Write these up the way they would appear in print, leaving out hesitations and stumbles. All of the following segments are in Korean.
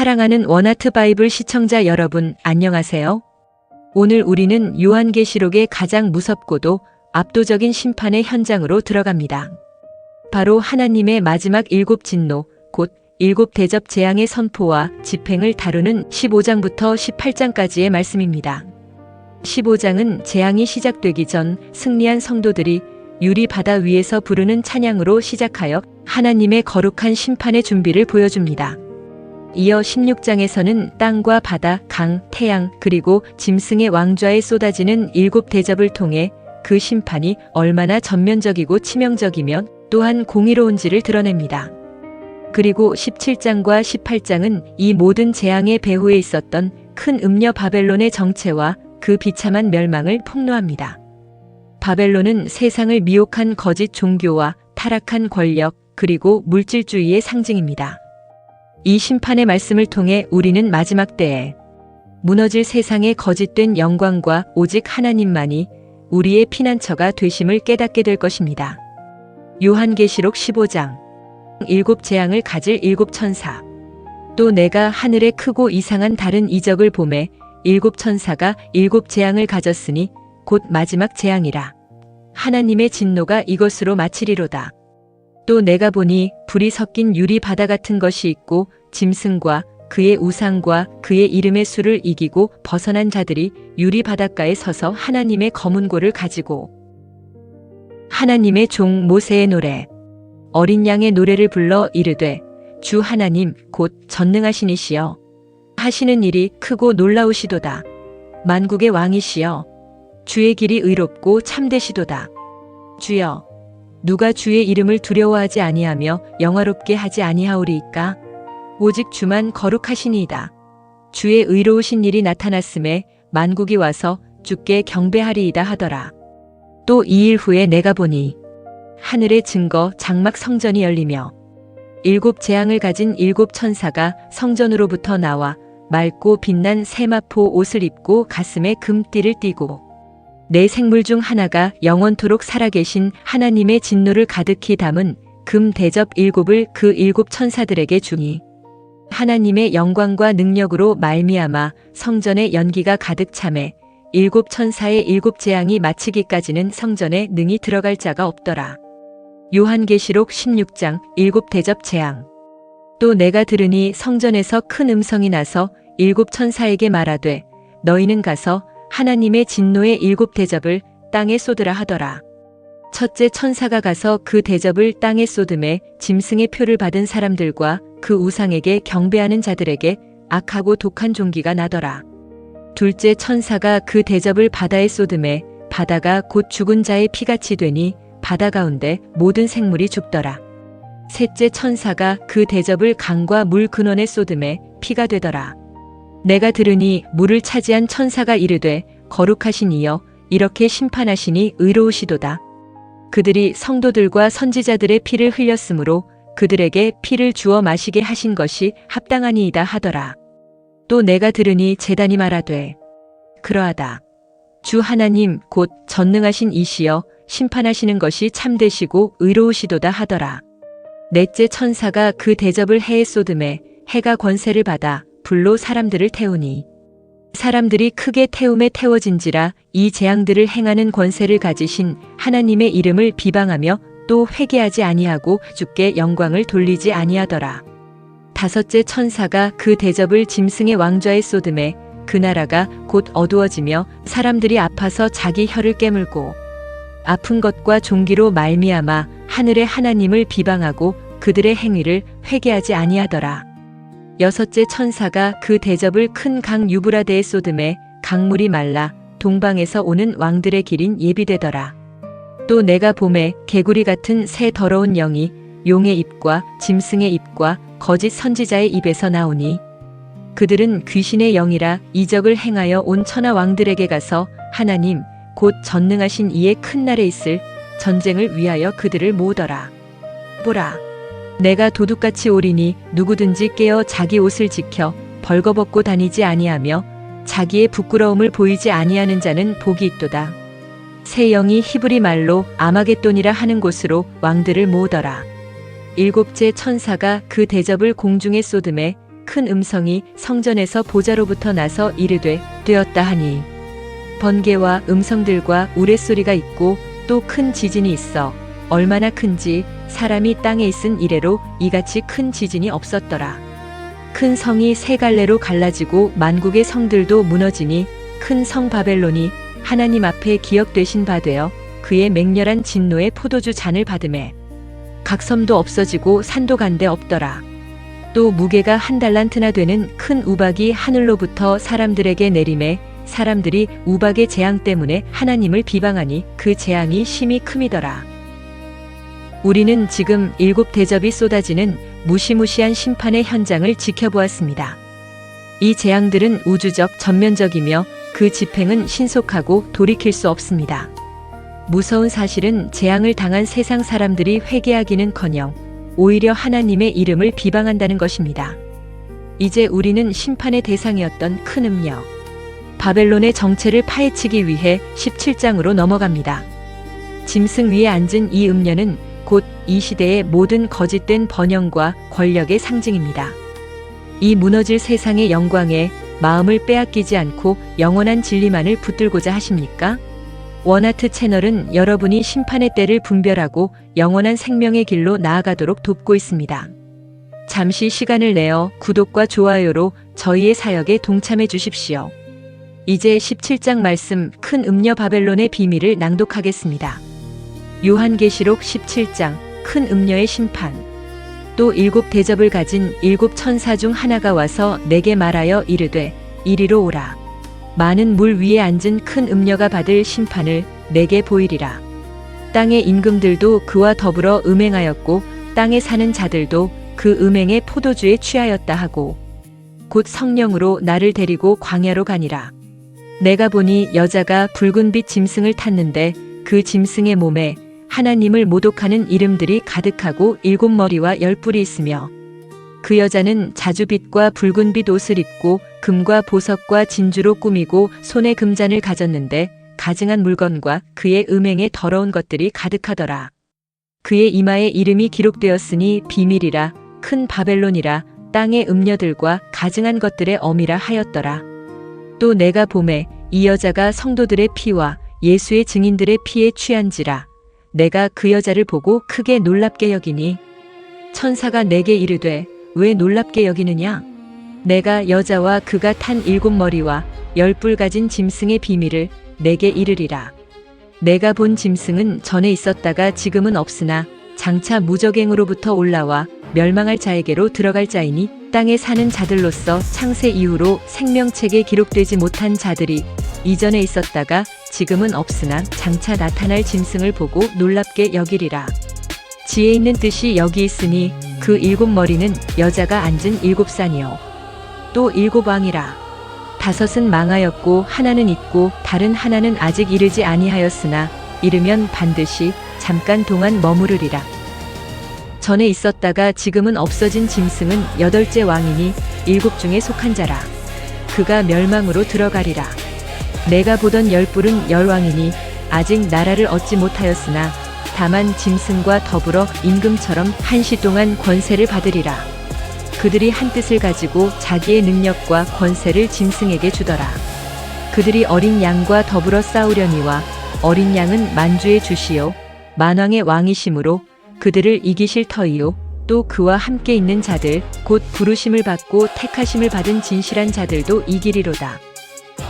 사랑하는 원하트 바이블 시청자 여러분, 안녕하세요. 오늘 우리는 요한계시록의 가장 무섭고도 압도적인 심판의 현장으로 들어갑니다. 바로 하나님의 마지막 7 진노, 곧 7 대접 재앙의 선포와 집행을 다루는 15장부터 18장까지의 말씀입니다. 15장은 재앙이 시작되기 전 승리한 성도들이 유리 바다 위에서 부르는 찬양으로 시작하여 하나님의 거룩한 심판의 준비를 보여줍니다. 이어 16장에서는 땅과 바다, 강, 태양, 그리고 짐승의 왕좌에 쏟아지는 7 대접을 통해 그 심판이 얼마나 전면적이고 치명적이며 또한 공의로운지를 드러냅니다. 그리고 17장과 18장은 이 모든 재앙의 배후에 있었던 큰 음녀 바벨론의 정체와 그 비참한 멸망을 폭로합니다. 바벨론은 세상을 미혹한 거짓 종교와 타락한 권력, 그리고 물질주의의 상징입니다. 이 심판의 말씀을 통해 우리는 마지막 때에 무너질 세상의 거짓된 영광과 오직 하나님만이 우리의 피난처가 되심을 깨닫게 될 것입니다. 요한계시록 15장 7 재앙을 가질 7 천사. 또 내가 하늘에 크고 이상한 다른 이적을 보매 7 천사가 7 재앙을 가졌으니 곧 마지막 재앙이라. 하나님의 진노가 이것으로 마치리로다. 또 내가 보니 불이 섞인 유리 바다 같은 것이 있고 짐승과 그의 우상과 그의 이름의 수를 이기고 벗어난 자들이 유리 바닷가에 서서 하나님의 검은 고를 가지고 하나님의 종 모세의 노래, 어린 양의 노래를 불러 이르되 주 하나님 곧 전능하신 이시여 하시는 일이 크고 놀라우시도다. 만국의 왕이시여 주의 길이 의롭고 참되시도다. 주여 누가 주의 이름을 두려워하지 아니하며 영화롭게 하지 아니하오리이까? 오직 주만 거룩하시니이다. 주의 의로우신 일이 나타났음에 만국이 와서 주께 경배하리이다 하더라. 또 2일 후에 내가 보니 하늘의 증거 장막 성전이 열리며 7 재앙을 가진 7 천사가 성전으로부터 나와 맑고 빛난 세마포 옷을 입고 가슴에 금띠를 띠고 네 생물 중 하나가 영원토록 살아계신 하나님의 진노를 가득히 담은 금 대접 7을 그 7 천사들에게 주니 하나님의 영광과 능력으로 말미암아 성전에 연기가 가득 차매 7 천사의 7 재앙이 마치기까지는 성전에 능히 들어갈 자가 없더라. 요한계시록 16장 7 대접 재앙. 또 내가 들으니 성전에서 큰 음성이 나서 7 천사에게 말하되 너희는 가서 하나님의 진노의 7 대접을 땅에 쏟으라 하더라. 첫째 천사가 가서 그 대접을 땅에 쏟음에 짐승의 표를 받은 사람들과 그 우상에게 경배하는 자들에게 악하고 독한 종기가 나더라. 둘째 천사가 그 대접을 바다에 쏟음에 바다가 곧 죽은 자의 피같이 되니 바다 가운데 모든 생물이 죽더라. 셋째 천사가 그 대접을 강과 물 근원에 쏟음에 피가 되더라. 내가 들으니 물을 차지한 천사가 이르되 거룩하신 이여 이렇게 심판하시니 의로우시도다. 그들이 성도들과 선지자들의 피를 흘렸으므로 그들에게 피를 주어 마시게 하신 것이 합당하니이다 하더라. 또 내가 들으니 제단이 말하되 그러하다. 주 하나님 곧 전능하신 이시여 심판하시는 것이 참되시고 의로우시도다 하더라. 넷째 천사가 그 대접을 해에 쏟음에 해가 권세를 받아 불로 사람들을 태우니 사람들이 크게 태움에 태워진지라 이 재앙들을 행하는 권세를 가지신 하나님의 이름을 비방하며 또 회개하지 아니하고 주께 영광을 돌리지 아니하더라. 다섯째 천사가 그 대접을 짐승의 왕좌에 쏟음에 그 나라가 곧 어두워지며 사람들이 아파서 자기 혀를 깨물고 아픈 것과 종기로 말미암아 하늘의 하나님을 비방하고 그들의 행위를 회개하지 아니하더라. 여섯째 천사가 그 대접을 큰 강 유브라데에 쏟음에 강물이 말라 동방에서 오는 왕들의 길인 예비되더라. 또 내가 봄에 개구리 같은 새 더러운 영이 용의 입과 짐승의 입과 거짓 선지자의 입에서 나오니 그들은 귀신의 영이라 이적을 행하여 온 천하 왕들에게 가서 하나님 곧 전능하신 이의 큰 날에 있을 전쟁을 위하여 그들을 모으더라. 보라 내가 도둑같이 오리니 누구든지 깨어 자기 옷을 지켜 벌거벗고 다니지 아니하며 자기의 부끄러움을 보이지 아니하는 자는 복이 있도다. 새 영이 히브리 말로 아마겟돈이라 하는 곳으로 왕들을 모으더라. 일곱째 천사가 그 대접을 공중에 쏟음에 큰 음성이 성전에서 보좌로부터 나서 이르되 되었다 하니 번개와 음성들과 우레소리가 있고 또 큰 지진이 있어 얼마나 큰지 사람이 땅에 있은 이래로 이같이 큰 지진이 없었더라. 큰 성이 세 갈래로 갈라지고 만국의 성들도 무너지니 큰 성 바벨론이 하나님 앞에 기억되신 바 되어 그의 맹렬한 진노의 포도주 잔을 받음에 각 섬도 없어지고 산도 간데 없더라. 또 무게가 한 달란트나 되는 큰 우박이 하늘로부터 사람들에게 내림에 사람들이 우박의 재앙 때문에 하나님을 비방하니 그 재앙이 심히 큼이더라. 우리는 지금 7 대접이 쏟아지는 무시무시한 심판의 현장을 지켜보았습니다. 이 재앙들은 우주적 전면적이며 그 집행은 신속하고 돌이킬 수 없습니다. 무서운 사실은 재앙을 당한 세상 사람들이 회개하기는커녕 오히려 하나님의 이름을 비방한다는 것입니다. 이제 우리는 심판의 대상이었던 큰 음녀 바벨론의 정체를 파헤치기 위해 17장으로 넘어갑니다. 짐승 위에 앉은 이 음녀는 곧 이 시대의 모든 거짓된 번영과 권력의 상징입니다. 이 무너질 세상의 영광에 마음을 빼앗기지 않고 영원한 진리만을 붙들고자 하십니까? 원하트 채널은 여러분이 심판의 때를 분별하고 영원한 생명의 길로 나아가도록 돕고 있습니다. 잠시 시간을 내어 구독과 좋아요로 저희의 사역에 동참해 주십시오. 이제 17장 말씀 큰 음녀 바벨론의 비밀을 낭독하겠습니다. 요한계시록 17장 큰 음녀의 심판. 또 7 대접을 가진 7 천사 중 하나가 와서 내게 말하여 이르되 이리로 오라. 많은 물 위에 앉은 큰 음녀가 받을 심판을 내게 보이리라. 땅의 임금들도 그와 더불어 음행하였고 땅에 사는 자들도 그 음행의 포도주에 취하였다 하고 곧 성령으로 나를 데리고 광야로 가니라. 내가 보니 여자가 붉은빛 짐승을 탔는데 그 짐승의 몸에 하나님을 모독하는 이름들이 가득하고 7 머리와 10 뿔이 있으며 그 여자는 자주빛과 붉은빛 옷을 입고 금과 보석과 진주로 꾸미고 손에 금잔을 가졌는데 가증한 물건과 그의 음행에 더러운 것들이 가득하더라. 그의 이마에 이름이 기록되었으니 비밀이라 큰 바벨론이라 땅의 음녀들과 가증한 것들의 어미라 하였더라. 또 내가 보매 이 여자가 성도들의 피와 예수의 증인들의 피에 취한지라. 내가 그 여자를 보고 크게 놀랍게 여기니 천사가 내게 이르되 왜 놀랍게 여기느냐? 내가 여자와 그가 탄 7 머리와 10 뿔 가진 짐승의 비밀을 내게 이르리라. 내가 본 짐승은 전에 있었다가 지금은 없으나 장차 무적행으로부터 올라와 멸망할 자에게로 들어갈 자이니 땅에 사는 자들로서 창세 이후로 생명책에 기록되지 못한 자들이 이전에 있었다가 지금은 없으나 장차 나타날 짐승을 보고 놀랍게 여기리라. 지혜 있는 뜻이 여기 있으니 그 7 머리는 여자가 앉은 7 산이요 또 7 왕이라. 5은 망하였고 하나는 있고 다른 하나는 아직 이르지 아니하였으나 이르면 반드시 잠깐 동안 머무르리라. 전에 있었다가 지금은 없어진 짐승은 8째 왕이니 7 중에 속한 자라. 그가 멸망으로 들어가리라. 내가 보던 10 뿔은 10 왕이니 아직 나라를 얻지 못하였으나 다만 짐승과 더불어 임금처럼 한시 동안 권세를 받으리라. 그들이 한 뜻을 가지고 자기의 능력과 권세를 짐승에게 주더라. 그들이 어린 양과 더불어 싸우려니와 어린 양은 만주의 주시요 만왕의 왕이심으로 그들을 이기실 터이요 또 그와 함께 있는 자들 곧 부르심을 받고 택하심을 받은 진실한 자들도 이기리로다.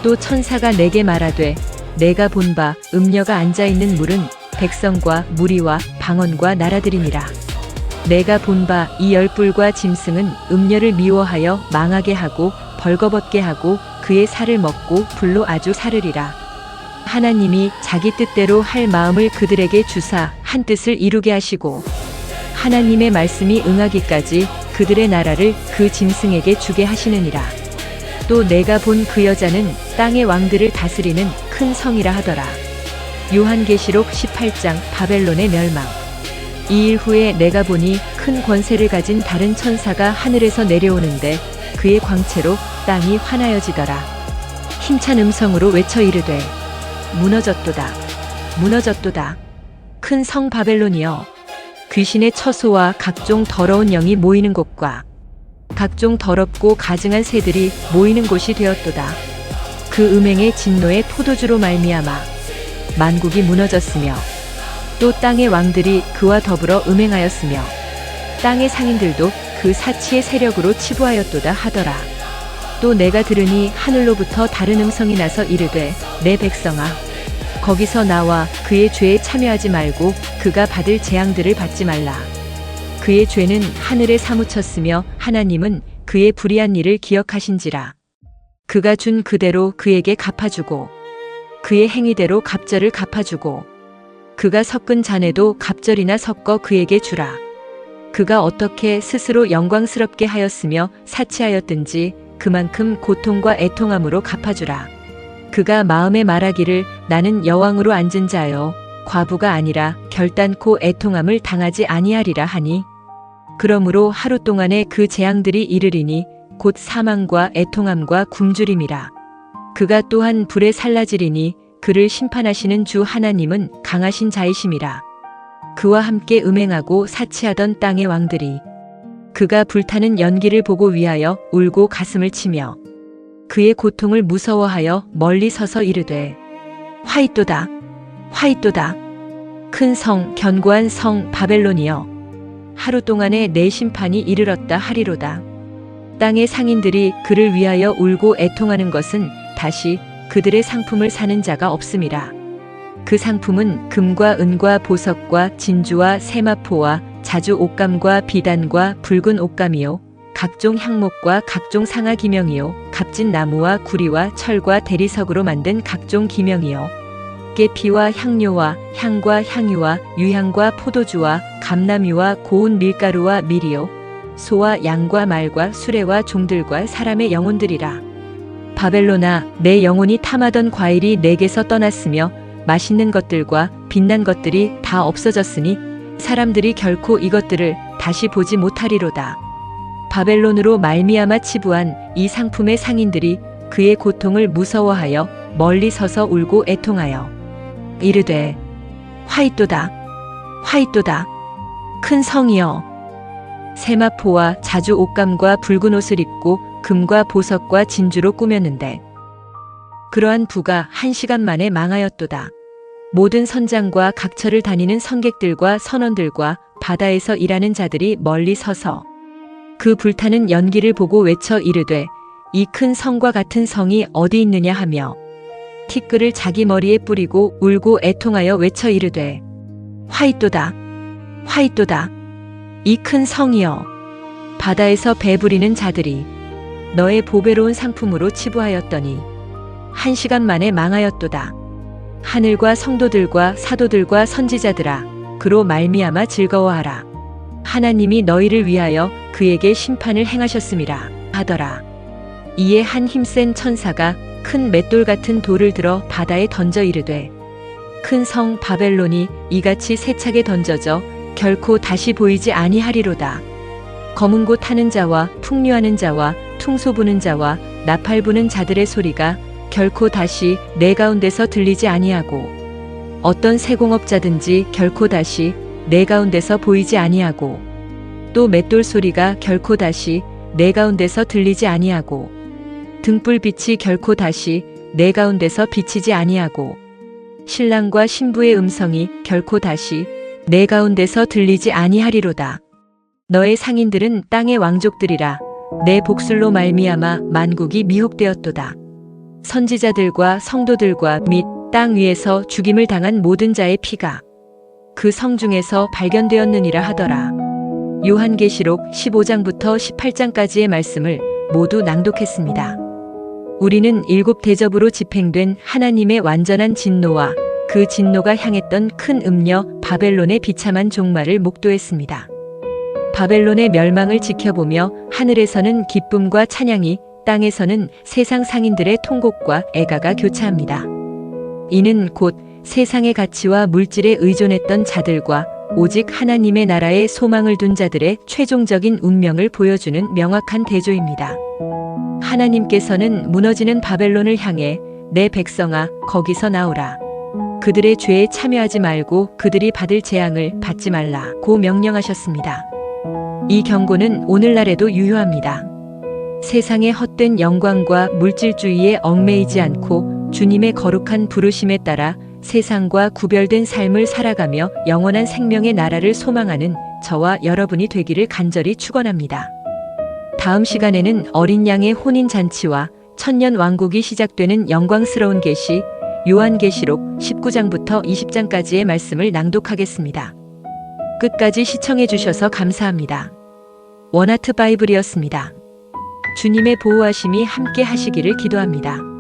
또 천사가 내게 말하되 내가 본 바 음녀가 앉아있는 물은 백성과 무리와 방언과 나라들이니라. 내가 본 바 이 10 뿔과 짐승은 음녀를 미워하여 망하게 하고 벌거벗게 하고 그의 살을 먹고 불로 아주 사르리라. 하나님이 자기 뜻대로 할 마음을 그들에게 주사 한 뜻을 이루게 하시고 하나님의 말씀이 응하기까지 그들의 나라를 그 짐승에게 주게 하시느니라. 또 내가 본 그 여자는 땅의 왕들을 다스리는 큰 성이라 하더라. 요한계시록 18장 바벨론의 멸망. 이 일 후에 내가 보니 큰 권세를 가진 다른 천사가 하늘에서 내려오는데 그의 광채로 땅이 환하여지더라. 힘찬 음성으로 외쳐 이르되 무너졌도다. 무너졌도다. 큰 성 바벨론이여 귀신의 처소와 각종 더러운 영이 모이는 곳과 각종 더럽고 가증한 새들이 모이는 곳이 되었도다. 그 음행의 진노의 포도주로 말미암아 만국이 무너졌으며 또 땅의 왕들이 그와 더불어 음행하였으며 땅의 상인들도 그 사치의 세력으로 치부하였도다 하더라. 또 내가 들으니 하늘로부터 다른 음성이 나서 이르되 내 백성아 거기서 나와 그의 죄에 참여하지 말고 그가 받을 재앙들을 받지 말라. 그의 죄는 하늘에 사무쳤으며 하나님은 그의 불의한 일을 기억하신지라. 그가 준 그대로 그에게 갚아주고 그의 행위대로 갑절을 갚아주고 그가 섞은 잔에도 갑절이나 섞어 그에게 주라. 그가 어떻게 스스로 영광스럽게 하였으며 사치하였든지 그만큼 고통과 애통함으로 갚아주라. 그가 마음에 말하기를 나는 여왕으로 앉은 자여 과부가 아니라 결단코 애통함을 당하지 아니하리라 하니 그러므로 하루 동안에 그 재앙들이 이르리니 곧 사망과 애통함과 굶주림이라. 그가 또한 불에 살라지리니 그를 심판하시는 주 하나님은 강하신 자이심이라. 그와 함께 음행하고 사치하던 땅의 왕들이 그가 불타는 연기를 보고 위하여 울고 가슴을 치며 그의 고통을 무서워하여 멀리 서서 이르되 화이또다 화이또다 큰 성 견고한 성 바벨론이여 하루 동안에 내 심판이 이르렀다 하리로다. 땅의 상인들이 그를 위하여 울고 애통하는 것은 다시 그들의 상품을 사는 자가 없음이라. 그 상품은 금과 은과 보석과 진주와 세마포와 자주 옷감과 비단과 붉은 옷감이요 각종 향목과 각종 상아 기명이요 값진 나무와 구리와 철과 대리석으로 만든 각종 기명이요 계피와 향료와 향과 향유와 유향과 포도주와 감람유와 고운 밀가루와 밀이요 소와 양과 말과 수레와 종들과 사람의 영혼들이라. 바벨론아 내 영혼이 탐하던 과일이 내게서 떠났으며 맛있는 것들과 빛난 것들이 다 없어졌으니 사람들이 결코 이것들을 다시 보지 못하리로다. 바벨론으로 말미암아 치부한 이 상품의 상인들이 그의 고통을 무서워하여 멀리 서서 울고 애통하여 이르되 화이또다 화이또다 큰 성이여 세마포와 자주 옷감과 붉은 옷을 입고 금과 보석과 진주로 꾸몄는데 그러한 부가 1시간 만에 망하였도다. 모든 선장과 각처를 다니는 선객들과 선원들과 바다에서 일하는 자들이 멀리 서서 그 불타는 연기를 보고 외쳐 이르되 이 큰 성과 같은 성이 어디 있느냐 하며 티끌을 자기 머리에 뿌리고 울고 애통하여 외쳐 이르되 화이또다 화이또다 이 큰 성이여 바다에서 배부리는 자들이 너의 보배로운 상품으로 치부하였더니 1시간 만에 망하였도다. 하늘과 성도들과 사도들과 선지자들아 그로 말미암아 즐거워하라. 하나님이 너희를 위하여 그에게 심판을 행하셨음이라 하더라. 이에 한 힘센 천사가 큰 맷돌 같은 돌을 들어 바다에 던져 이르되 큰 성 바벨론이 이같이 세차게 던져져 결코 다시 보이지 아니하리로다. 검은 곳 타는 자와 풍류하는 자와 퉁소 부는 자와 나팔 부는 자들의 소리가 결코 다시 내 가운데서 들리지 아니하고 어떤 세공업자든지 결코 다시 내 가운데서 보이지 아니하고 또 맷돌 소리가 결코 다시 내 가운데서 들리지 아니하고 등불빛이 결코 다시 내 가운데서 비치지 아니하고 신랑과 신부의 음성이 결코 다시 내 가운데서 들리지 아니하리로다. 너의 상인들은 땅의 왕족들이라 내 복술로 말미암아 만국이 미혹되었도다. 선지자들과 성도들과 및 땅 위에서 죽임을 당한 모든 자의 피가 그 성 중에서 발견되었느니라 하더라. 요한계시록 15장부터 18장까지의 말씀을 모두 낭독했습니다. 우리는 7 대접으로 집행된 하나님의 완전한 진노와 그 진노가 향했던 큰 음녀 바벨론의 비참한 종말을 목도했습니다. 바벨론의 멸망을 지켜보며 하늘에서는 기쁨과 찬양이 땅에서는 세상 상인들의 통곡과 애가가 교차합니다. 이는 곧 세상의 가치와 물질에 의존했던 자들과 오직 하나님의 나라에 소망을 둔 자들의 최종적인 운명을 보여주는 명확한 대조입니다. 하나님께서는 무너지는 바벨론을 향해 내 백성아 거기서 나오라. 그들의 죄에 참여하지 말고 그들이 받을 재앙을 받지 말라고 명령하셨습니다. 이 경고는 오늘날에도 유효합니다. 세상의 헛된 영광과 물질주의에 얽매이지 않고 주님의 거룩한 부르심에 따라 세상과 구별된 삶을 살아가며 영원한 생명의 나라를 소망하는 저와 여러분이 되기를 간절히 축원합니다. 다음 시간에는 어린 양의 혼인 잔치와 천년 왕국이 시작되는 영광스러운 계시 요한계시록 19장부터 20장까지의 말씀을 낭독하겠습니다. 끝까지 시청해 주셔서 감사합니다. 원하트 바이블이었습니다. 주님의 보호하심이 함께 하시기를 기도합니다.